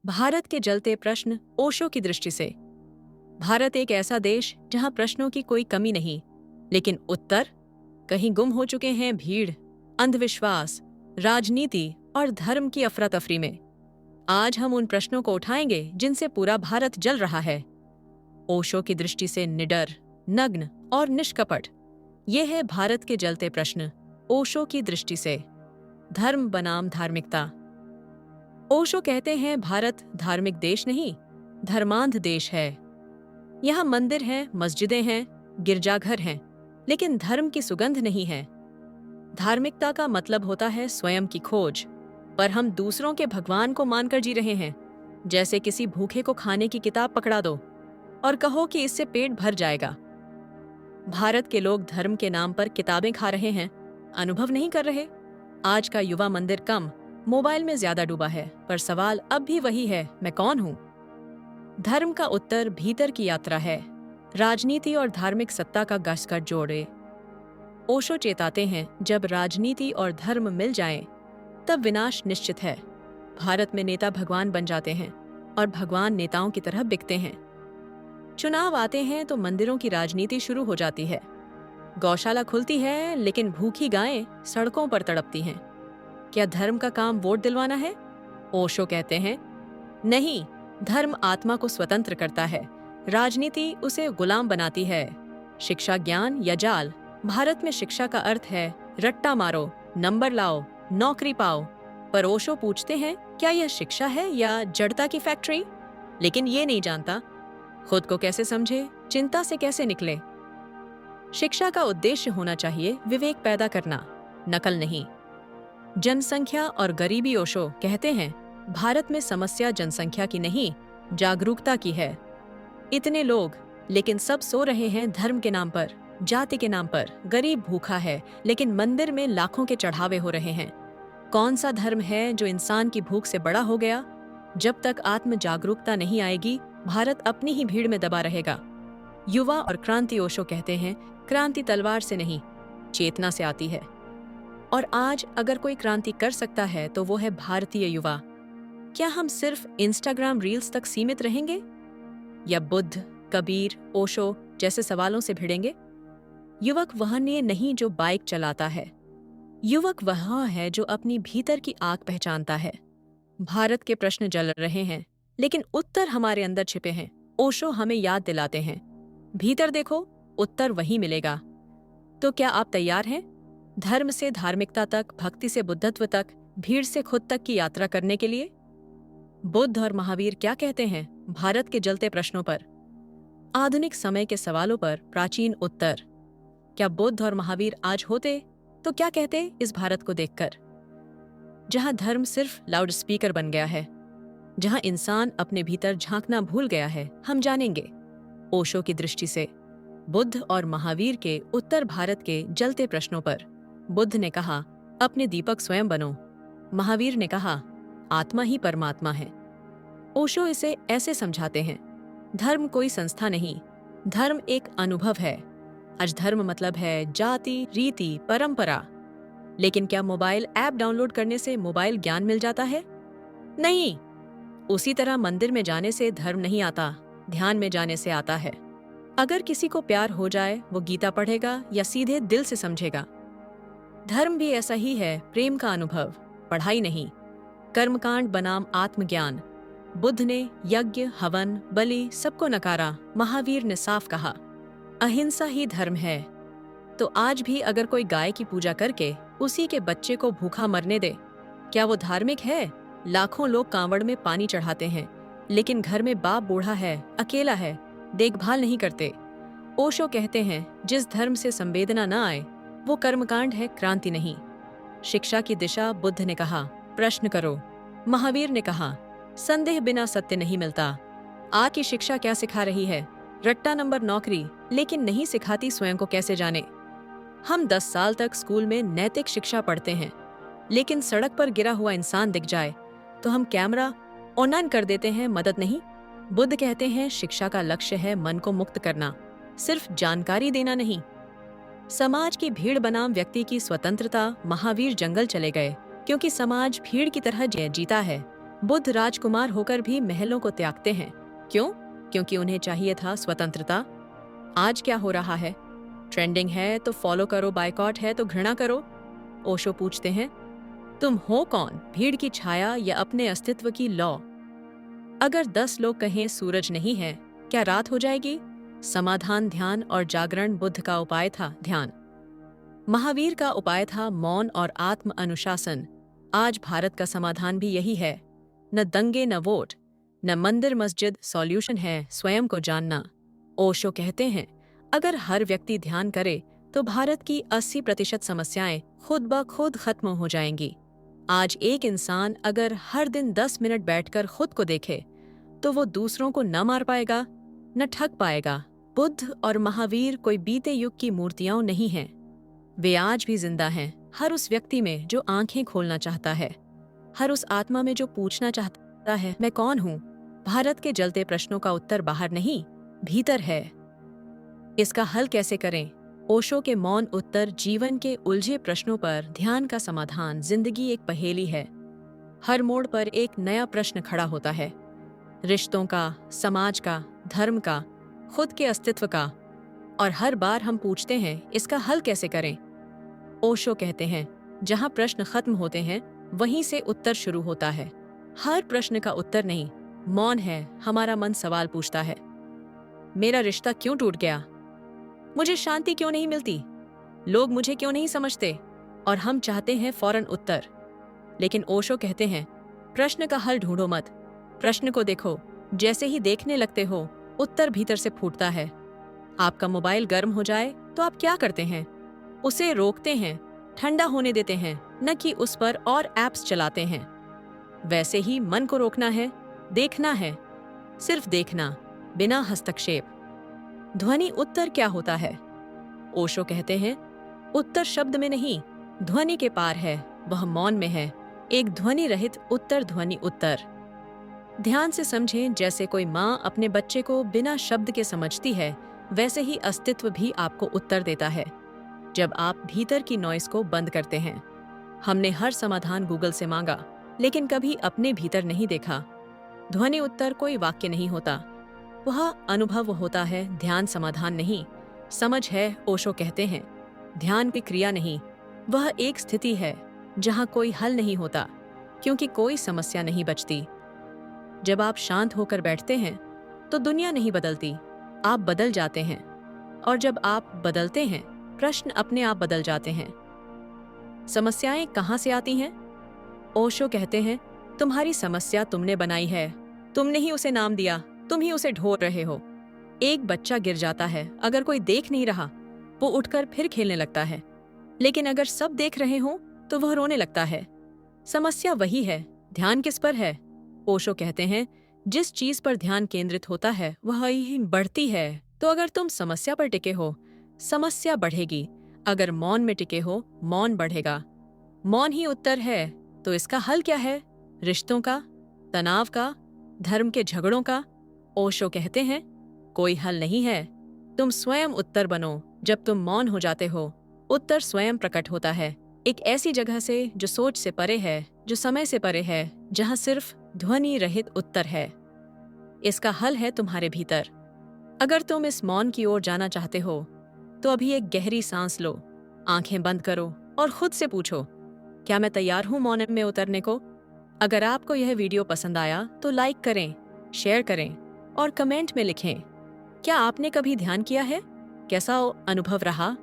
भारत के जलते प्रश्न ओशो की दृष्टि से। भारत एक ऐसा देश जहां प्रश्नों की कोई कमी नहीं, लेकिन उत्तर कहीं गुम हो चुके हैं भीड़, अंधविश्वास, राजनीति और धर्म की अफरा तफरी में। आज हम उन प्रश्नों को उठाएंगे जिनसे पूरा भारत जल रहा है। ओशो की दृष्टि से निडर, नग्न और निष्कपट। ये है भारत के जलते प्रश्न ओशो की दृष्टि से। धर्म बनाम धार्मिकता। ओशो कहते हैं भारत धार्मिक देश नहीं, धर्मांध देश है। यहाँ मंदिर हैं, मस्जिदें हैं, गिरजाघर हैं, लेकिन धर्म की सुगंध नहीं है। धार्मिकता का मतलब होता है स्वयं की खोज, पर हम दूसरों के भगवान को मानकर जी रहे हैं। जैसे किसी भूखे को खाने की किताब पकड़ा दो और कहो कि इससे पेट भर जाएगा। भारत के लोग धर्म के नाम पर किताबें खा रहे हैं, अनुभव नहीं कर रहे। आज का युवा मंदिर कम, मोबाइल में ज्यादा डूबा है, पर सवाल अब भी वही है, मैं कौन हूं? धर्म का उत्तर भीतर की यात्रा है, राजनीति और धार्मिक सत्ता का घसकर जोड़े। ओशो चेताते हैं, जब राजनीति और धर्म मिल जाएं, तब विनाश निश्चित है। भारत में नेता भगवान बन जाते हैं और भगवान नेताओं की तरह बिकते हैं। चुनाव आते हैं तो मंदिरों की राजनीति शुरू हो जाती है। गौशाला खुलती है, लेकिन भूखी गायें सड़कों पर तड़पती हैं। क्या धर्म का काम वोट दिलवाना है? ओशो कहते हैं, नहीं, धर्म आत्मा को स्वतंत्र करता है, राजनीति उसे गुलाम बनाती है। शिक्षा ज्ञान या जाल? भारत में शिक्षा का अर्थ है रट्टा मारो, नंबर लाओ, नौकरी पाओ। पर ओशो पूछते हैं, क्या यह शिक्षा है या जड़ता की फैक्ट्री? लेकिन ये नहीं जानता खुद को कैसे समझे, चिंता से कैसे निकले। शिक्षा का उद्देश्य होना चाहिए विवेक पैदा करना, नकल नहीं। जनसंख्या और गरीबी। ओशो कहते हैं, भारत में समस्या जनसंख्या की नहीं, जागरूकता की है। इतने लोग, लेकिन सब सो रहे हैं धर्म के नाम पर, जाति के नाम पर। गरीब भूखा है, लेकिन मंदिर में लाखों के चढ़ावे हो रहे हैं। कौन सा धर्म है जो इंसान की भूख से बड़ा हो गया? जब तक आत्म जागरूकता नहीं आएगी, भारत अपनी ही भीड़ में दबा रहेगा। युवा और क्रांति। ओशो कहते हैं, क्रांति तलवार से नहीं, चेतना से आती है। और आज अगर कोई क्रांति कर सकता है तो वो है भारतीय युवा। क्या हम सिर्फ इंस्टाग्राम रील्स तक सीमित रहेंगे, या बुद्ध, कबीर, ओशो जैसे सवालों से भिड़ेंगे? युवक वह नहीं जो बाइक चलाता है, युवक वह है जो अपनी भीतर की आग पहचानता है। भारत के प्रश्न जल रहे हैं, लेकिन उत्तर हमारे अंदर छिपे हैं। ओशो हमें याद दिलाते हैं, भीतर देखो, उत्तर वही मिलेगा। तो क्या आप तैयार हैं धर्म से धार्मिकता तक, भक्ति से बुद्धत्व तक, भीड़ से खुद तक की यात्रा करने के लिए? बुद्ध और महावीर क्या कहते हैं भारत के जलते प्रश्नों पर? आधुनिक समय के सवालों पर प्राचीन उत्तर। क्या बुद्ध और महावीर आज होते तो क्या कहते इस भारत को देखकर, जहां धर्म सिर्फ लाउड स्पीकर बन गया है, जहां इंसान अपने भीतर झांकना भूल गया है? हम जानेंगे ओशो की दृष्टि से बुद्ध और महावीर के उत्तर भारत के जलते प्रश्नों पर। बुद्ध ने कहा, अपने दीपक स्वयं बनो। महावीर ने कहा, आत्मा ही परमात्मा है। ओशो इसे ऐसे समझाते हैं, धर्म कोई संस्था नहीं, धर्म एक अनुभव है। आज धर्म मतलब है जाति, रीति, परंपरा। लेकिन क्या मोबाइल ऐप डाउनलोड करने से मोबाइल ज्ञान मिल जाता है? नहीं। उसी तरह मंदिर में जाने से धर्म नहीं आता, ध्यान में जाने से आता है। अगर किसी को प्यार हो जाए, वो गीता पढ़ेगा या सीधे दिल से समझेगा। धर्म भी ऐसा ही है, प्रेम का अनुभव, पढ़ाई नहीं। कर्मकांड बनाम आत्मज्ञान। बुद्ध ने यज्ञ, हवन, बलि सबको नकारा। महावीर ने साफ कहा, अहिंसा ही धर्म है। तो आज भी अगर कोई गाय की पूजा करके उसी के बच्चे को भूखा मरने दे, क्या वो धार्मिक है? लाखों लोग कांवड़ में पानी चढ़ाते हैं, लेकिन घर में बाप बूढ़ा है, अकेला है, देखभाल नहीं करते। ओशो कहते हैं, जिस धर्म से संवेदना न आए वो कर्मकांड है, क्रांति नहीं। शिक्षा की दिशा। बुद्ध ने कहा, प्रश्न करो। महावीर ने कहा, संदेह बिना सत्य नहीं मिलता। आज की शिक्षा क्या सिखा रही है? रट्टा नंबर, नौकरी, लेकिन नहीं सिखाती स्वयं को कैसे जाने। हम 10 साल तक स्कूल में नैतिक शिक्षा पढ़ते हैं, लेकिन सड़क पर गिरा हुआ इंसान दिख जाए तो हम कैमरा ऑन कर देते हैं, मदद नहीं। बुद्ध कहते हैं, शिक्षा का लक्ष्य है मन को मुक्त करना, सिर्फ जानकारी देना नहीं। समाज की भीड़ बनाम व्यक्ति की स्वतंत्रता। महावीर जंगल चले गए क्योंकि समाज भीड़ की तरह जीता है। बुद्ध राजकुमार होकर भी महलों को त्यागते हैं। क्यों? क्योंकि उन्हें चाहिए था स्वतंत्रता। आज क्या हो रहा है? ट्रेंडिंग है तो फॉलो करो, बायकॉट है तो घृणा करो। ओशो पूछते हैं, तुम हो कौन, भीड़ की छाया या अपने अस्तित्व की लौ? अगर 10 लोग कहें सूरज नहीं है, क्या रात हो जाएगी? समाधान ध्यान और जागरण। बुद्ध का उपाय था ध्यान, महावीर का उपाय था मौन और आत्म अनुशासन। आज भारत का समाधान भी यही है। न दंगे न वोट, न मंदिर मस्जिद, सॉल्यूशन है स्वयं को जानना। ओशो कहते हैं, अगर हर व्यक्ति ध्यान करे तो भारत की 80% समस्याएं खुद ब खुद खत्म हो जाएंगी। आज एक इंसान अगर हर दिन 10 मिनट बैठकर खुद को देखे तो वो दूसरों को न मार पाएगा, न ठग पाएगा। बुद्ध और महावीर कोई बीते युग की मूर्तियां नहीं हैं। वे आज भी जिंदा हैं, हर उस व्यक्ति में जो आंखें खोलना चाहता है, हर उस आत्मा में जो पूछना चाहता है, मैं कौन हूँ? भारत के जलते प्रश्नों का उत्तर बाहर नहीं, भीतर है। इसका हल कैसे करें? ओशो के मौन उत्तर, जीवन के उलझे प्रश्नों पर ध्यान का समाधान। जिंदगी एक पहेली है, हर मोड़ पर एक नया प्रश्न खड़ा होता है, रिश्तों का, समाज का, धर्म का, खुद के अस्तित्व का। और हर बार हम पूछते हैं, इसका हल कैसे करें? ओशो कहते हैं, जहां प्रश्न खत्म होते हैं वहीं से उत्तर शुरू होता है। हर प्रश्न का उत्तर नहीं, मौन है। हमारा मन सवाल पूछता है, मेरा रिश्ता क्यों टूट गया? मुझे शांति क्यों नहीं मिलती? लोग मुझे क्यों नहीं समझते? और हम चाहते हैं फौरन उत्तर। लेकिन ओशो कहते हैं, प्रश्न का हल ढूंढो मत, प्रश्न को देखो। जैसे ही देखने लगते हो, उत्तर भीतर से फूटता है। आपका मोबाइल गर्म हो जाए तो आप क्या करते हैं? उसे रोकते हैं, ठंडा होने देते हैं, न कि उस पर और ऐप्स चलाते हैं। वैसे ही मन को रोकना है, देखना है, सिर्फ देखना, बिना हस्तक्षेप। ध्वनि उत्तर क्या होता है? ओशो कहते हैं, उत्तर शब्द में नहीं, ध्वनि के पार है, वह मौन में है। एक ध्वनि रहित उत्तर, ध्वनि उत्तर। ध्यान से समझें, जैसे कोई माँ अपने बच्चे को बिना शब्द के समझती है, वैसे ही अस्तित्व भी आपको उत्तर देता है जब आप भीतर की नॉइस को बंद करते हैं। हमने हर समाधान गूगल से मांगा, लेकिन कभी अपने भीतर नहीं देखा। ध्वनि उत्तर कोई वाक्य नहीं होता, वह अनुभव होता है। ध्यान समाधान नहीं, समझ है। ओशो कहते हैं, ध्यान की क्रिया नहीं, वह एक स्थिति है जहां कोई हल नहीं होता, क्योंकि कोई समस्या नहीं बचती। जब आप शांत होकर बैठते हैं तो दुनिया नहीं बदलती, आप बदल जाते हैं। और जब आप बदलते हैं, प्रश्न अपने आप बदल जाते हैं। समस्याएं कहाँ से आती हैं? ओशो कहते हैं, तुम्हारी समस्या तुमने बनाई है, तुमने ही उसे नाम दिया, तुम ही उसे ढो रहे हो। एक बच्चा गिर जाता है, अगर कोई देख नहीं रहा, वो उठकर फिर खेलने लगता है। लेकिन अगर सब देख रहे हो तो वह रोने लगता है। समस्या वही है, ध्यान किस पर है? ओशो कहते हैं, जिस चीज पर ध्यान केंद्रित होता है वह ही बढ़ती है। तो अगर तुम समस्या पर टिके हो, समस्या बढ़ेगी। अगर मौन में टिके हो, मौन बढ़ेगा। मौन ही उत्तर है, तो इसका हल क्या है? रिश्तों का, तनाव का, धर्म के झगड़ों का? ओशो कहते हैं, कोई हल नहीं है, तुम स्वयं उत्तर बनो। जब तुम मौन हो जाते हो, उत्तर स्वयं प्रकट होता है, एक ऐसी जगह से जो सोच से परे है, जो समय से परे है, जहां सिर्फ ध्वनि रहित उत्तर है। इसका हल है तुम्हारे भीतर। अगर तुम इस मौन की ओर जाना चाहते हो तो अभी एक गहरी सांस लो, आंखें बंद करो और खुद से पूछो, क्या मैं तैयार हूं मौन में उतरने को? अगर आपको यह वीडियो पसंद आया तो लाइक करें, शेयर करें और कमेंट में लिखें, क्या आपने कभी ध्यान किया है? कैसा अनुभव रहा?